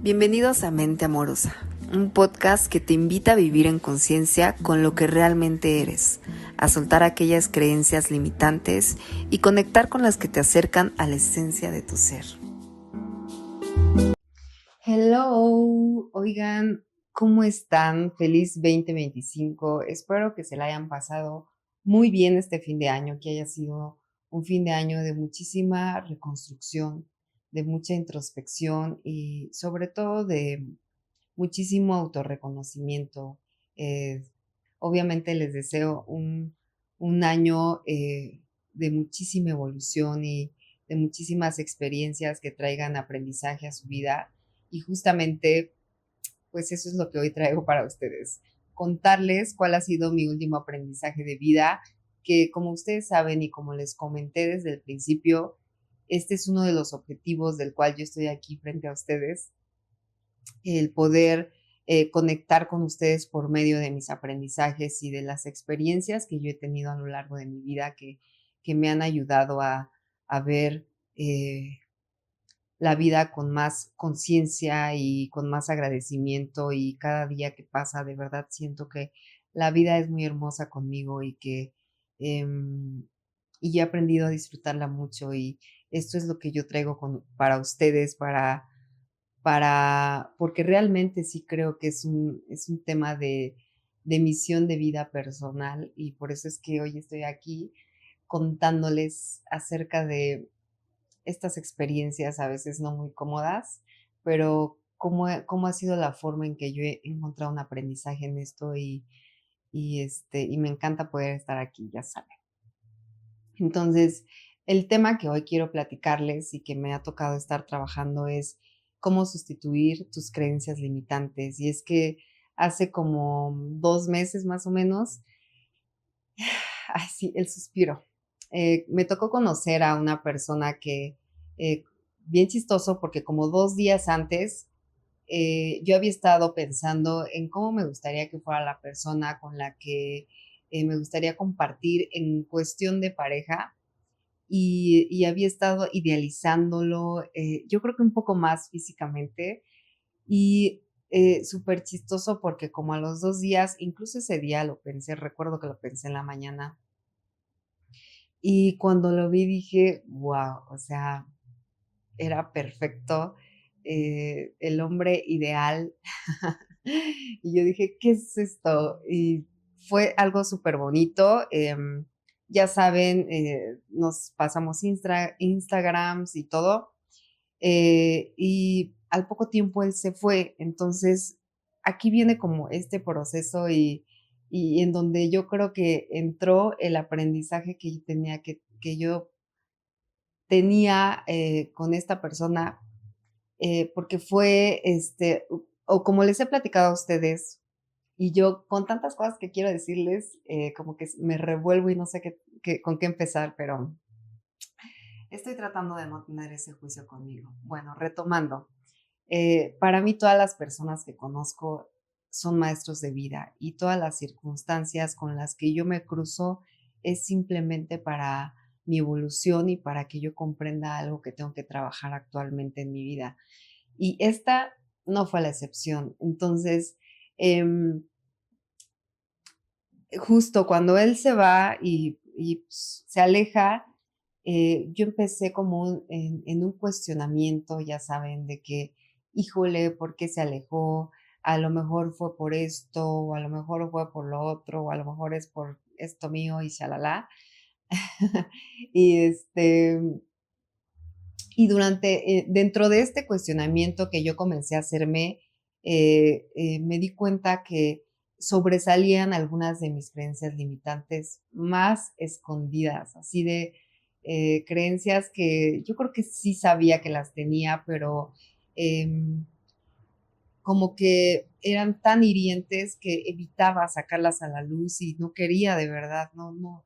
Bienvenidos a Mente Amorosa, un podcast que te invita a vivir en conciencia con lo que realmente eres, a soltar aquellas creencias limitantes y conectar con las que te acercan a la esencia de tu ser. Hello, oigan, ¿cómo están? Feliz 2025. Espero que se la hayan pasado muy bien este fin de año, que haya sido un fin de año de muchísima reconstrucción, de mucha introspección y sobre todo de muchísimo autorreconocimiento. Eh, Obviamente les deseo un año de muchísima evolución y de muchísimas experiencias que traigan aprendizaje a su vida. Y justamente, pues eso es lo que hoy traigo para ustedes. Contarles cuál ha sido mi último aprendizaje de vida, que como ustedes saben y como les comenté desde el principio, este es uno de los objetivos del cual yo estoy aquí frente a ustedes, el poder conectar con ustedes por medio de mis aprendizajes y de las experiencias que yo he tenido a lo largo de mi vida que me han ayudado a ver la vida con más conciencia y con más agradecimiento, y cada día que pasa de verdad siento que la vida es muy hermosa conmigo em, y he aprendido a disfrutarla mucho, y esto es lo que yo traigo para ustedes, porque realmente sí creo que es un tema de misión de vida personal, y por eso es que hoy estoy aquí contándoles acerca de estas experiencias a veces no muy cómodas, pero cómo ha sido la forma en que yo he encontrado un aprendizaje en esto, y me encanta poder estar aquí, ya saben. Entonces, el tema que hoy quiero platicarles y que me ha tocado estar trabajando es cómo sustituir tus creencias limitantes. Y es que hace como 2 meses más o menos, ay, sí, el suspiro. Me tocó conocer a una persona que, eh, bien chistoso, porque como 2 días antes, yo había estado pensando en cómo me gustaría que fuera la persona con la que me gustaría compartir en cuestión de pareja, y había estado idealizándolo, yo creo que un poco más físicamente, y súper chistoso porque como a los 2 días, incluso ese día lo pensé, recuerdo que lo pensé en la mañana, y cuando lo vi dije, wow, o sea, era perfecto, el hombre ideal. Y yo dije, ¿qué es esto? Y fue algo súper bonito. Ya saben, nos pasamos Instagrams y todo, y al poco tiempo él se fue. Entonces, aquí viene como este proceso, y en donde yo creo que entró el aprendizaje que yo tenía con esta persona, porque fue, o como les he platicado a ustedes, y yo con tantas cosas que quiero decirles, como que me revuelvo y no sé con qué empezar, pero estoy tratando de no tener ese juicio conmigo. Bueno, retomando, para mí todas las personas que conozco son maestros de vida, y todas las circunstancias con las que yo me cruzo es simplemente para mi evolución y para que yo comprenda algo que tengo que trabajar actualmente en mi vida. Y esta no fue la excepción. Entonces, em, justo cuando él se va y pues, se aleja, yo empecé como en un cuestionamiento, ya saben, de que, híjole, ¿por qué se alejó? A lo mejor fue por esto, o a lo mejor fue por lo otro, o a lo mejor es por esto mío y shalala. Y dentro de este cuestionamiento que yo comencé a hacerme, me di cuenta que sobresalían algunas de mis creencias limitantes más escondidas, así de creencias que yo creo que sí sabía que las tenía, pero em, como que eran tan hirientes que evitaba sacarlas a la luz, y no quería de verdad, no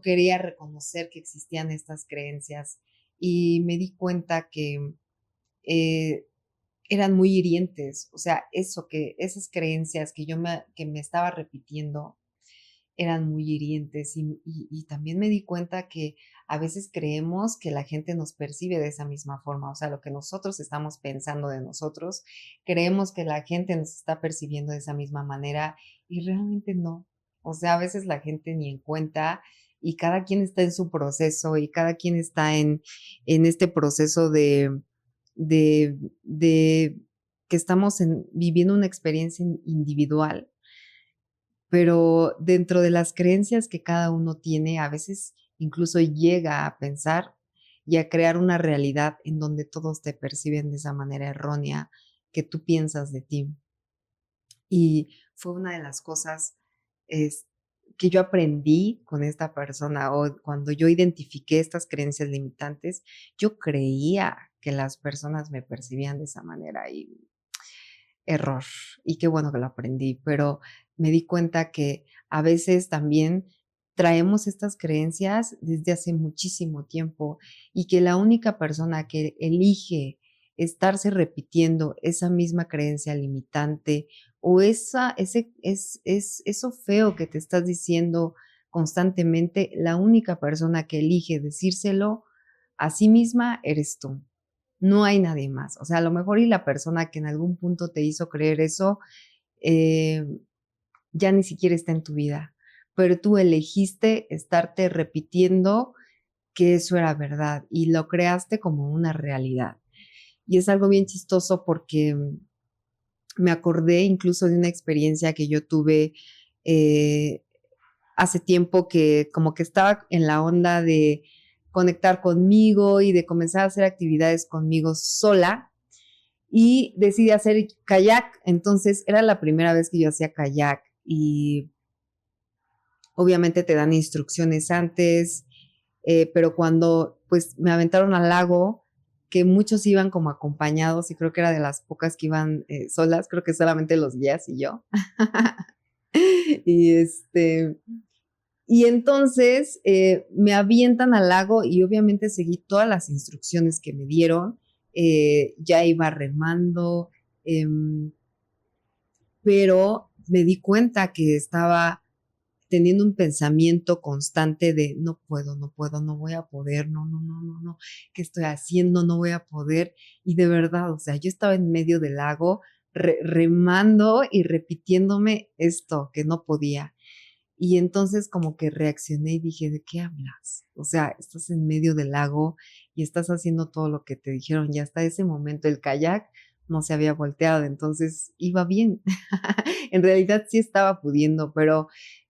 quería reconocer que existían estas creencias, y me di cuenta que eh, eran muy hirientes. O sea, esas creencias que me estaba repitiendo, eran muy hirientes y también me di cuenta que a veces creemos que la gente nos percibe de esa misma forma, o sea, lo que nosotros estamos pensando de nosotros, creemos que la gente nos está percibiendo de esa misma manera y realmente no. O sea, a veces la gente ni en cuenta y cada quien está en su proceso y cada quien está en este proceso de que estamos viviendo una experiencia individual, pero dentro de las creencias que cada uno tiene, a veces incluso llega a pensar y a crear una realidad en donde todos te perciben de esa manera errónea que tú piensas de ti. Y fue una de las cosas es, que yo aprendí con esta persona o cuando yo identifiqué estas creencias limitantes, yo creía que las personas me percibían de esa manera y error. Y qué bueno que lo aprendí, pero me di cuenta que a veces también traemos estas creencias desde hace muchísimo tiempo y que la única persona que elige estarse repitiendo esa misma creencia limitante o eso feo que te estás diciendo constantemente, la única persona que elige decírselo a sí misma eres tú. No hay nadie más. O sea, a lo mejor y la persona que en algún punto te hizo creer eso, eh, ya ni siquiera está en tu vida, pero tú elegiste estarte repitiendo que eso era verdad y lo creaste como una realidad. Y es algo bien chistoso porque me acordé incluso de una experiencia que yo tuve eh, hace tiempo que como que estaba en la onda de conectar conmigo y de comenzar a hacer actividades conmigo sola y decidí hacer kayak. Entonces era la primera vez que yo hacía kayak y obviamente te dan instrucciones antes, pero cuando pues me aventaron al lago, que muchos iban como acompañados y creo que era de las pocas que iban solas, creo que solamente los guías y yo. y y entonces me avientan al lago y obviamente seguí todas las instrucciones que me dieron, ya iba remando, eh, pero me di cuenta que estaba teniendo un pensamiento constante de no puedo, no puedo, no voy a poder, no, no, no, no, no, ¿qué estoy haciendo? No voy a poder. Y de verdad, o sea, yo estaba en medio del lago remando y repitiéndome esto, que no podía. Y entonces como que reaccioné y dije, ¿de qué hablas? O sea, estás en medio del lago y estás haciendo todo lo que te dijeron y hasta ese momento el kayak no se había volteado, entonces iba bien. En realidad sí estaba pudiendo, pero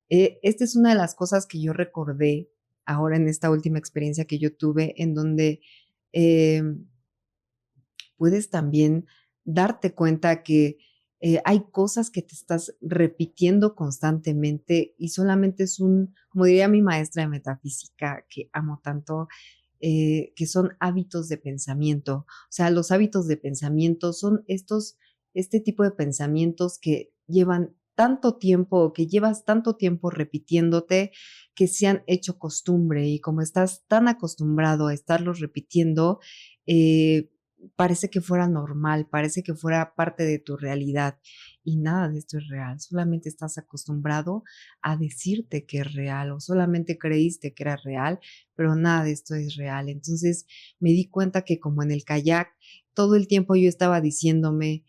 esta es una de las cosas que yo recordé ahora en esta última experiencia que yo tuve, en donde eh, puedes también darte cuenta que hay cosas que te estás repitiendo constantemente y solamente es como diría mi maestra de metafísica, que amo tanto, que son hábitos de pensamiento. O sea, los hábitos de pensamiento son este tipo de pensamientos que llevan tanto tiempo, que llevas tanto tiempo repitiéndote, que se han hecho costumbre y como estás tan acostumbrado a estarlos repitiendo, eh, parece que fuera normal, parece que fuera parte de tu realidad y nada de esto es real, solamente estás acostumbrado a decirte que es real o solamente creíste que era real, pero nada de esto es real. Entonces me di cuenta que como en el kayak, todo el tiempo yo estaba diciéndome,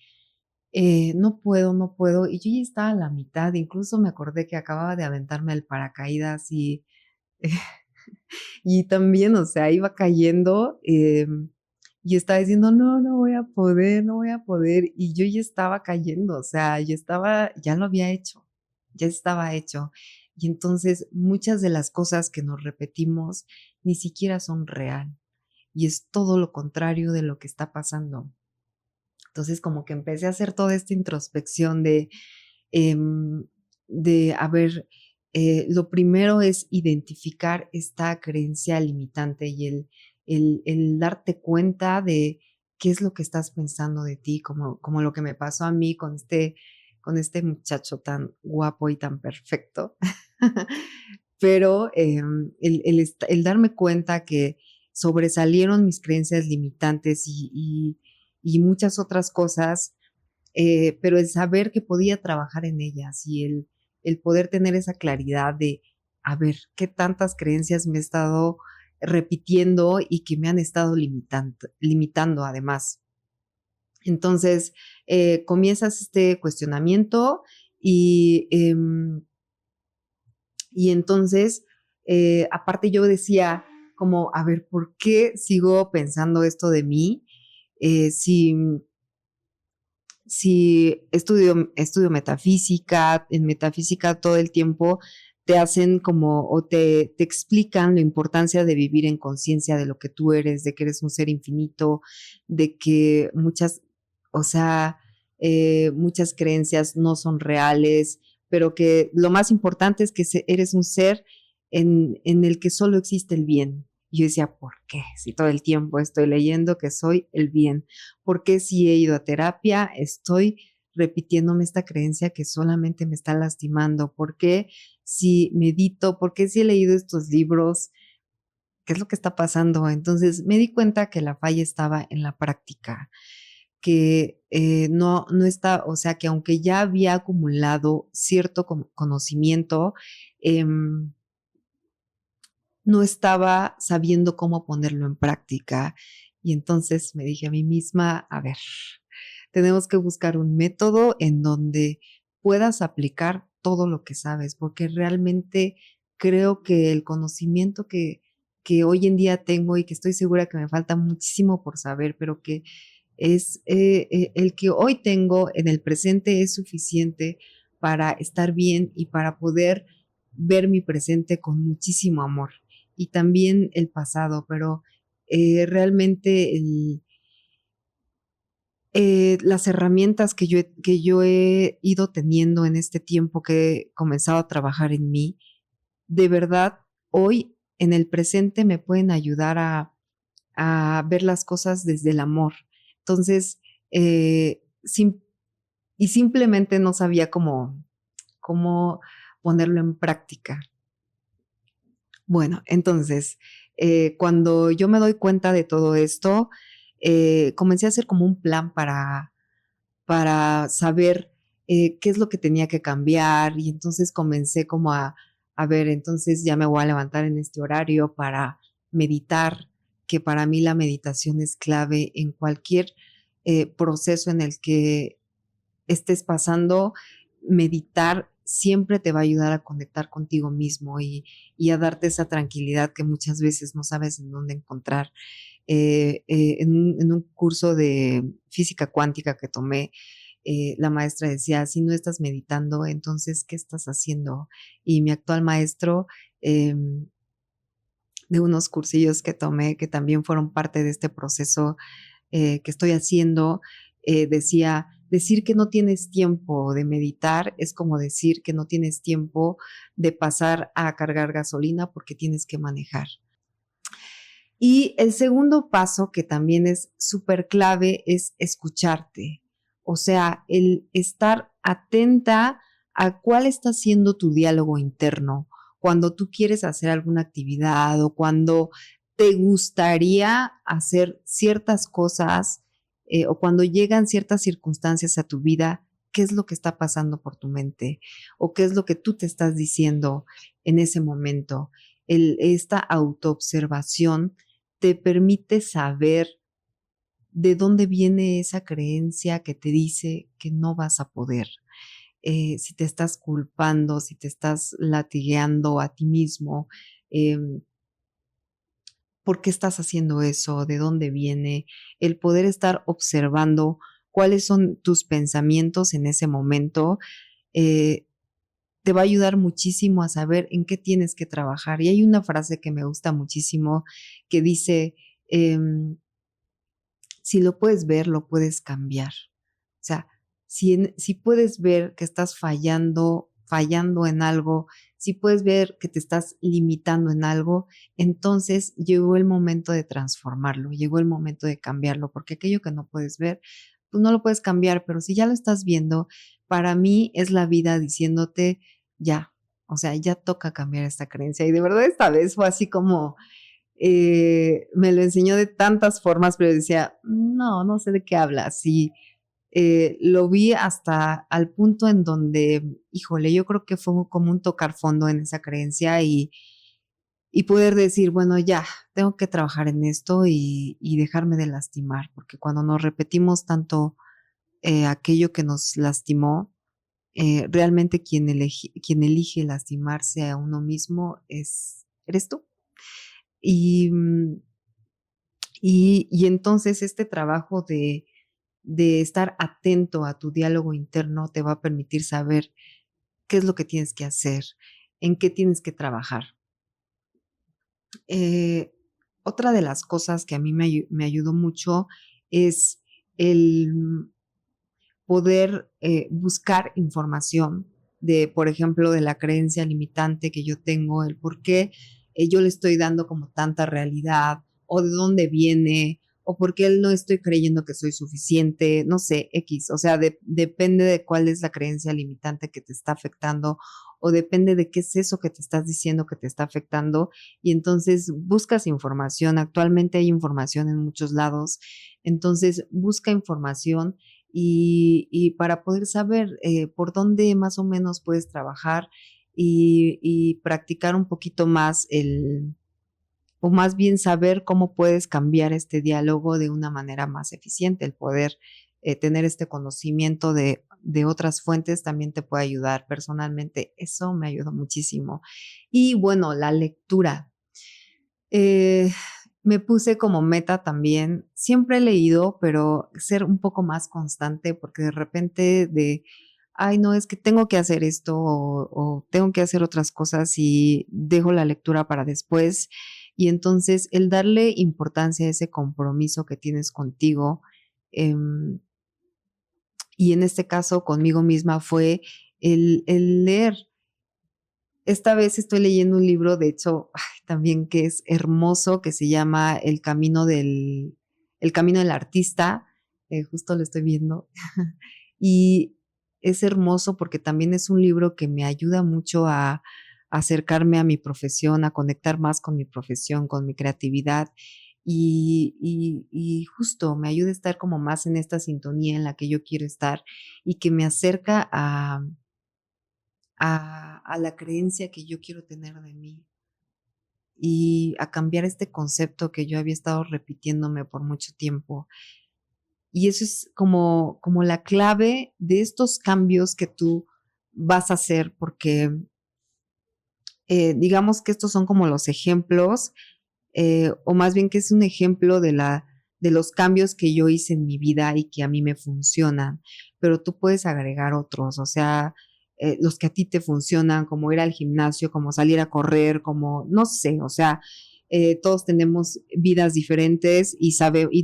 no puedo, no puedo, y yo ya estaba a la mitad, incluso me acordé que acababa de aventarme el paracaídas y también, o sea, iba cayendo, y estaba diciendo: "No, no voy a poder, no voy a poder", y yo ya estaba cayendo, o sea, ya lo había hecho, ya estaba hecho. Y entonces, muchas de las cosas que nos repetimos ni siquiera son real, y es todo lo contrario de lo que está pasando. Entonces, como que empecé a hacer toda esta introspección em, a ver, lo primero es identificar esta creencia limitante y el darte cuenta de qué es lo que estás pensando de ti, como lo que me pasó a mí con este muchacho tan guapo y tan perfecto. Pero el darme cuenta que sobresalieron mis creencias limitantes y muchas otras cosas, pero el saber que podía trabajar en ellas y el poder tener esa claridad de, a ver, qué tantas creencias me he estado repitiendo y que me han estado limitando además. Entonces, comienzas este cuestionamiento y, y entonces, aparte yo decía como, a ver, ¿por qué sigo pensando esto de mí? Si estudio metafísica, en metafísica todo el tiempo te hacen como o te explican la importancia de vivir en conciencia de lo que tú eres, de que eres un ser infinito, de que o sea, muchas creencias no son reales, pero que lo más importante es que eres un ser en el que solo existe el bien. Y yo decía, ¿por qué? Si todo el tiempo estoy leyendo que soy el bien. ¿Por qué si he ido a terapia estoy repitiéndome esta creencia que solamente me está lastimando? ¿Por qué si medito? ¿Por qué si he leído estos libros? ¿Qué es lo que está pasando? Entonces me di cuenta que la falla estaba en la práctica, que no está, o sea, que aunque ya había acumulado cierto conocimiento, em, no estaba sabiendo cómo ponerlo en práctica. Y entonces me dije a mí misma, a ver, tenemos que buscar un método en donde puedas aplicar todo lo que sabes, porque realmente creo que el conocimiento que hoy en día tengo y que estoy segura que me falta muchísimo por saber, pero que es el que hoy tengo en el presente es suficiente para estar bien y para poder ver mi presente con muchísimo amor y también el pasado, pero realmente las herramientas que yo he ido teniendo en este tiempo que he comenzado a trabajar en mí, de verdad, hoy en el presente me pueden ayudar a ver las cosas desde el amor. Entonces, y simplemente no sabía cómo ponerlo en práctica. Bueno, entonces, cuando yo me doy cuenta de todo esto, comencé a hacer como un plan para saber qué es lo que tenía que cambiar y entonces comencé como a ver, entonces ya me voy a levantar en este horario para meditar, que para mí la meditación es clave en cualquier proceso en el que estés pasando, meditar siempre te va a ayudar a conectar contigo mismo y a darte esa tranquilidad que muchas veces no sabes en dónde encontrar. En un curso de física cuántica que tomé, la maestra decía, si no estás meditando, entonces, ¿qué estás haciendo? Y mi actual maestro, de unos cursillos que tomé, que también fueron parte de este proceso que estoy haciendo, decía, decir que no tienes tiempo de meditar es como decir que no tienes tiempo de pasar a cargar gasolina porque tienes que manejar. Y el segundo paso, que también es súper clave, es escucharte. O sea, el estar atenta a cuál está siendo tu diálogo interno cuando tú quieres hacer alguna actividad o cuando te gustaría hacer ciertas cosas o cuando llegan ciertas circunstancias a tu vida, qué es lo que está pasando por tu mente o qué es lo que tú te estás diciendo en ese momento. Esta autoobservación te permite saber de dónde viene esa creencia que te dice que no vas a poder. Si te estás culpando, si te estás latigueando a ti mismo, em, ¿por qué estás haciendo eso? ¿De dónde viene? El poder estar observando cuáles son tus pensamientos en ese momento, eh, te va a ayudar muchísimo a saber en qué tienes que trabajar. Y hay una frase que me gusta muchísimo que dice, si lo puedes ver, lo puedes cambiar. O sea, si puedes ver que estás fallando en algo, si puedes ver que te estás limitando en algo, entonces llegó el momento de transformarlo, llegó el momento de cambiarlo, porque aquello que no puedes ver, pues no lo puedes cambiar, pero si ya lo estás viendo, para mí es la vida diciéndote, ya, o sea, ya toca cambiar esta creencia. Y de verdad esta vez fue así como, me lo enseñó de tantas formas, pero decía, no sé de qué hablas. lo vi hasta al punto en donde, híjole, yo creo que fue como un tocar fondo en esa creencia y poder decir, bueno, ya, tengo que trabajar en esto y dejarme de lastimar, porque cuando nos repetimos tanto aquello que nos lastimó, realmente quien elige lastimarse a uno mismo eres tú. Y, y entonces este trabajo de estar atento a tu diálogo interno te va a permitir saber qué es lo que tienes que hacer, en qué tienes que trabajar. Eh, Otra de las cosas que a mí me ayudó mucho es el poder buscar información de, por ejemplo, de la creencia limitante que yo tengo, el por qué yo le estoy dando como tanta realidad, o de dónde viene, o por qué no estoy creyendo que soy suficiente, no sé, X, o sea, depende de cuál es la creencia limitante que te está afectando, o depende de qué es eso que te estás diciendo que te está afectando, y entonces buscas información, actualmente hay información en muchos lados, entonces busca información y para poder saber por dónde más o menos puedes trabajar y practicar un poquito más o más bien saber cómo puedes cambiar este diálogo de una manera más eficiente, el poder tener este conocimiento de otras fuentes también te puede ayudar personalmente. Eso me ayudó muchísimo. Y bueno, la lectura. Eh, Me puse como meta también, siempre he leído, pero ser un poco más constante, porque de repente ay, no, es que tengo que hacer esto o tengo que hacer otras cosas y dejo la lectura para después. Y entonces el darle importancia a ese compromiso que tienes contigo, em, y en este caso conmigo misma fue el leer. Esta vez estoy leyendo un libro, de hecho, ay, también que es hermoso, que se llama El camino del artista, justo lo estoy viendo, y es hermoso porque también es un libro que me ayuda mucho a acercarme a mi profesión, a conectar más con mi profesión, con mi creatividad, y justo me ayuda a estar como más en esta sintonía en la que yo quiero estar y que me acerca a la creencia que yo quiero tener de mí y a cambiar este concepto que yo había estado repitiéndome por mucho tiempo. Y eso es como la clave de estos cambios que tú vas a hacer, porque digamos que estos son como los ejemplos, o más bien que es un ejemplo de los cambios que yo hice en mi vida y que a mí me funcionan, pero tú puedes agregar otros, o sea, los que a ti te funcionan, como ir al gimnasio, como salir a correr, como, no sé, o sea, todos tenemos vidas diferentes y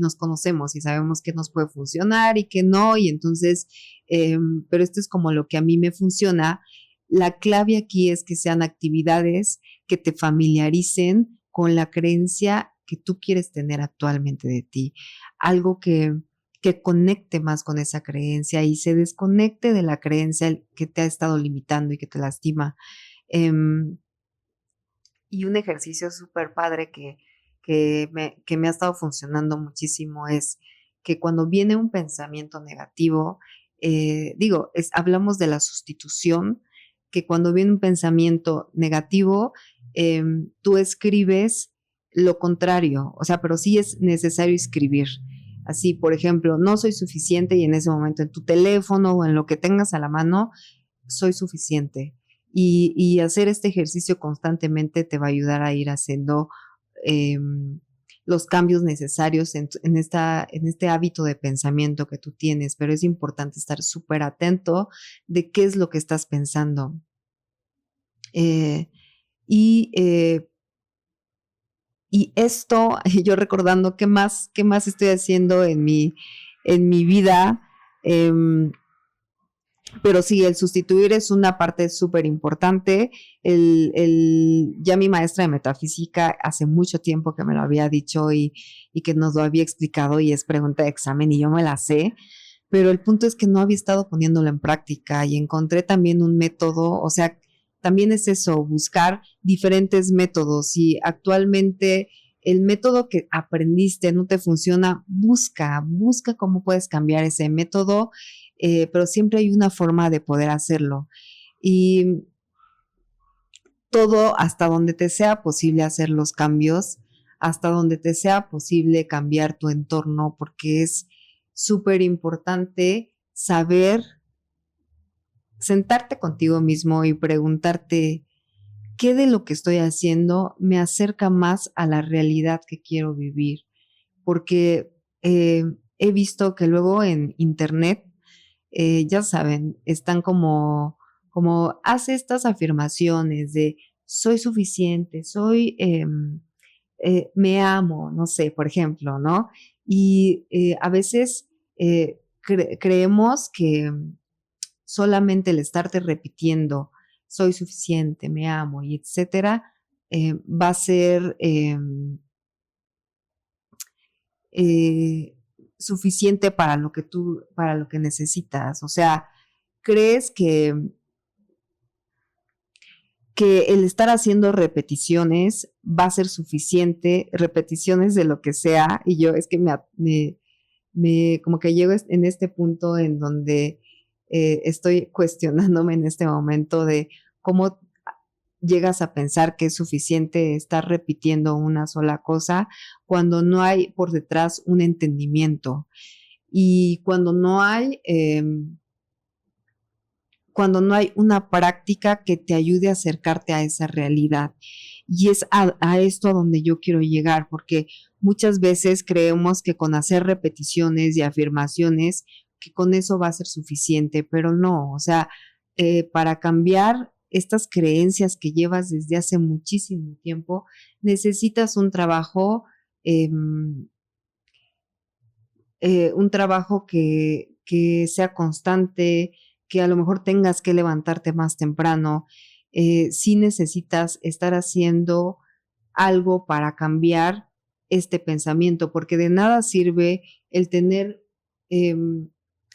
nos conocemos y sabemos qué nos puede funcionar y qué no, y entonces, pero esto es como lo que a mí me funciona. La clave aquí es que sean actividades que te familiaricen con la creencia que tú quieres tener actualmente de ti, algo que conecte más con esa creencia y se desconecte de la creencia que te ha estado limitando y que te lastima. Em, y un ejercicio súper padre que me ha estado funcionando muchísimo es que cuando viene un pensamiento negativo, digo, hablamos de la sustitución, que cuando viene un pensamiento negativo, tú escribes lo contrario, o sea, pero sí es necesario escribir. Así, por ejemplo, no soy suficiente y en ese momento en tu teléfono o en lo que tengas a la mano, soy suficiente. Y hacer este ejercicio constantemente te va a ayudar a ir haciendo los cambios necesarios en este hábito de pensamiento que tú tienes, pero es importante estar súper atento de qué es lo que estás pensando. Eh, y, eh, y esto, yo recordando qué más estoy haciendo en mi vida, em, pero sí, el sustituir es una parte súper importante. Ya mi maestra de metafísica hace mucho tiempo que me lo había dicho y que nos lo había explicado y es pregunta de examen y yo me la sé, pero el punto es que no había estado poniéndolo en práctica y encontré también un método, o sea, también es eso, buscar diferentes métodos y actualmente el método que aprendiste no te funciona, busca cómo puedes cambiar ese método, pero siempre hay una forma de poder hacerlo. Y todo hasta donde te sea posible hacer los cambios, hasta donde te sea posible cambiar tu entorno, porque es súper importante saber sentarte contigo mismo y preguntarte qué de lo que estoy haciendo me acerca más a la realidad que quiero vivir. Porque he visto que luego en internet, ya saben, están como hace estas afirmaciones de soy suficiente, me amo, no sé, por ejemplo, ¿no? Y a veces creemos que solamente el estarte repitiendo soy suficiente, me amo y etcétera, va a ser eh, suficiente para lo que necesitas. O sea, crees que el estar haciendo repeticiones va a ser suficiente, repeticiones de lo que sea, y yo es que como que llego en este punto en donde estoy cuestionándome en este momento de cómo llegas a pensar que es suficiente estar repitiendo una sola cosa cuando no hay por detrás un entendimiento y cuando no hay una práctica que te ayude a acercarte a esa realidad. Y es a esto a donde yo quiero llegar, porque muchas veces creemos que con hacer repeticiones y afirmaciones, que con eso va a ser suficiente, pero no, o sea, para cambiar estas creencias que llevas desde hace muchísimo tiempo, necesitas un trabajo que sea constante, que a lo mejor tengas que levantarte más temprano. Sí necesitas estar haciendo algo para cambiar este pensamiento, porque de nada sirve el tener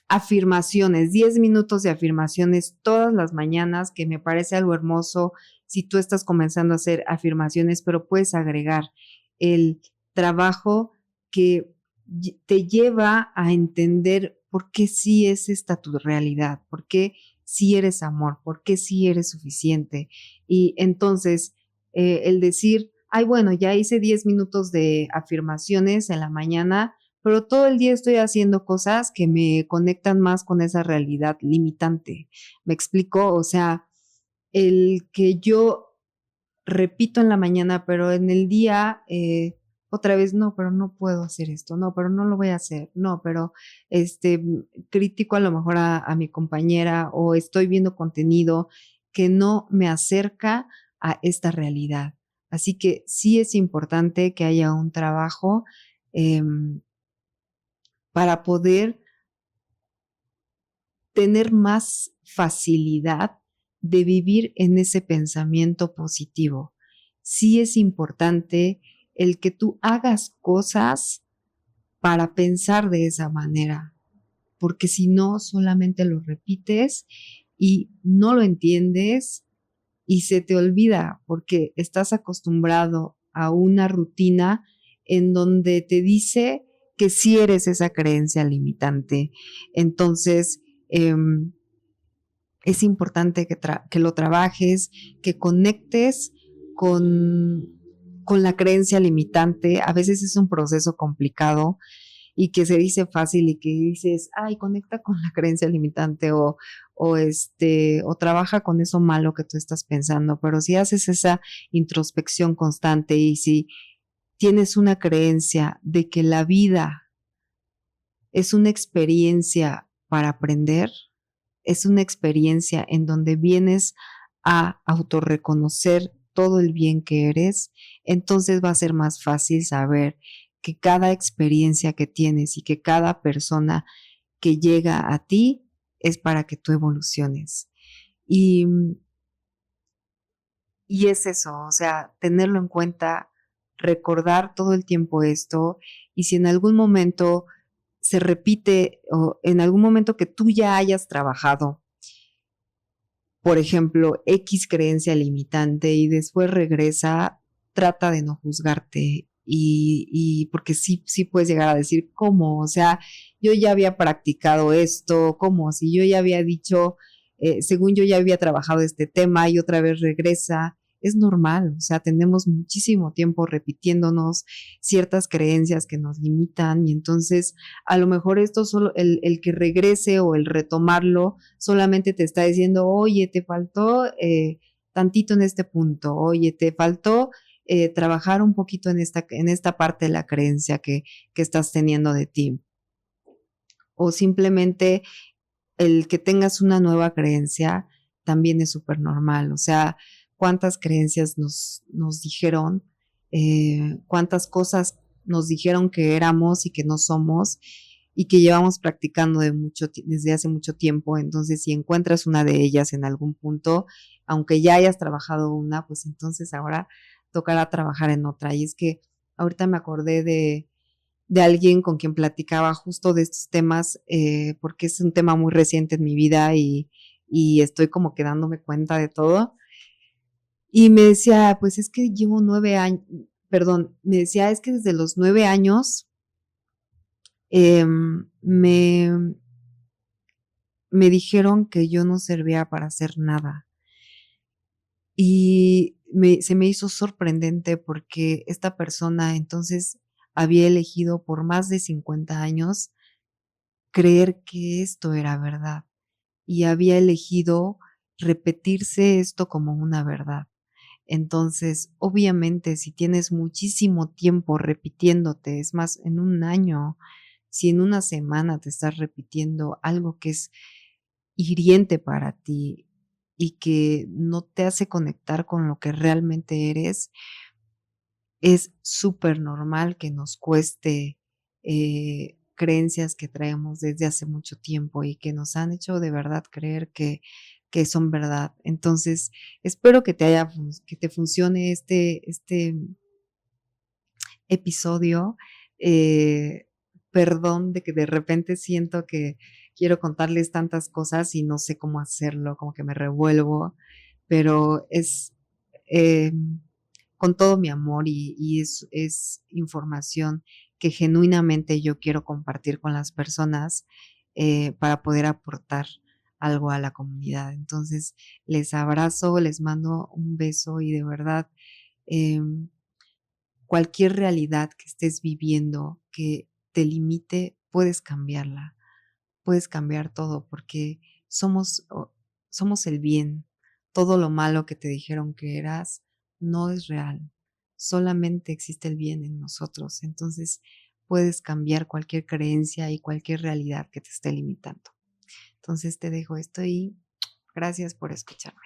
afirmaciones, 10 minutos de afirmaciones todas las mañanas, que me parece algo hermoso si tú estás comenzando a hacer afirmaciones, pero puedes agregar el trabajo que te lleva a entender por qué sí es esta tu realidad, por qué sí eres amor, por qué sí eres suficiente. Y entonces, el decir, ay, bueno, ya hice 10 minutos de afirmaciones en la mañana, pero todo el día estoy haciendo cosas que me conectan más con esa realidad limitante. ¿Me explico? O sea, el que yo repito en la mañana, pero en el día otra vez, no, pero no puedo hacer esto, no, pero no lo voy a hacer, no, pero critico a lo mejor a mi compañera o estoy viendo contenido que no me acerca a esta realidad. Así que sí es importante que haya un trabajo em, para poder tener más facilidad de vivir en ese pensamiento positivo. Sí es importante el que tú hagas cosas para pensar de esa manera, porque si no, solamente lo repites y no lo entiendes y se te olvida porque estás acostumbrado a una rutina en donde te dice que sí eres esa creencia limitante. Entonces, es importante que lo trabajes, que conectes con, con la creencia limitante. A veces es un proceso complicado y que se dice fácil y que dices, ay, conecta con la creencia limitante o trabaja con eso malo que tú estás pensando. Pero si haces esa introspección constante y si tienes una creencia de que la vida es una experiencia para aprender, es una experiencia en donde vienes a autorreconocer todo el bien que eres, entonces va a ser más fácil saber que cada experiencia que tienes y que cada persona que llega a ti es para que tú evoluciones. Y, y es eso, o sea, tenerlo en cuenta, recordar todo el tiempo esto, y si en algún momento se repite o en algún momento que tú ya hayas trabajado, por ejemplo, X creencia limitante y después regresa, trata de no juzgarte y porque sí puedes llegar a decir, ¿cómo? O sea, yo ya había practicado esto, ¿cómo? Si yo ya había dicho, según yo ya había trabajado este tema y otra vez regresa, es normal, o sea, tenemos muchísimo tiempo repitiéndonos ciertas creencias que nos limitan y entonces a lo mejor esto solo, el que regrese o el retomarlo solamente te está diciendo, oye, te faltó tantito en este punto, oye, te faltó trabajar un poquito en esta parte de la creencia que estás teniendo de ti. O simplemente el que tengas una nueva creencia también es súper normal. O sea, cuántas creencias nos dijeron, cuántas cosas nos dijeron que éramos y que no somos y que llevamos practicando desde hace mucho tiempo. Entonces, si encuentras una de ellas en algún punto, aunque ya hayas trabajado una, pues entonces ahora tocará trabajar en otra. Y es que ahorita me acordé de alguien con quien platicaba justo de estos temas, porque es un tema muy reciente en mi vida y estoy como que dándome cuenta de todo. Y me decía, pues es que llevo 9 años, perdón, me decía, es que desde los 9 años me dijeron que yo no servía para hacer nada. Y se me hizo sorprendente porque esta persona entonces había elegido por más de 50 años creer que esto era verdad y había elegido repetirse esto como una verdad. Entonces, obviamente, si tienes muchísimo tiempo repitiéndote, es más, en un año, si en una semana te estás repitiendo algo que es hiriente para ti y que no te hace conectar con lo que realmente eres, es súper normal que nos cueste, creencias que traemos desde hace mucho tiempo y que nos han hecho de verdad creer que son verdad. Entonces, espero que te funcione este episodio. Eh, Perdón de que de repente siento que quiero contarles tantas cosas y no sé cómo hacerlo, como que me revuelvo, pero es, con todo mi amor y es información que genuinamente yo quiero compartir con las personas, para poder aportar algo a la comunidad. Entonces, les abrazo, les mando un beso y de verdad, em, cualquier realidad que estés viviendo que te limite, puedes cambiarla, puedes cambiar todo porque somos el bien. Todo lo malo que te dijeron que eras no es real. Solamente existe el bien en nosotros. Entonces puedes cambiar cualquier creencia y cualquier realidad que te esté limitando. Entonces te dejo esto y gracias por escucharme.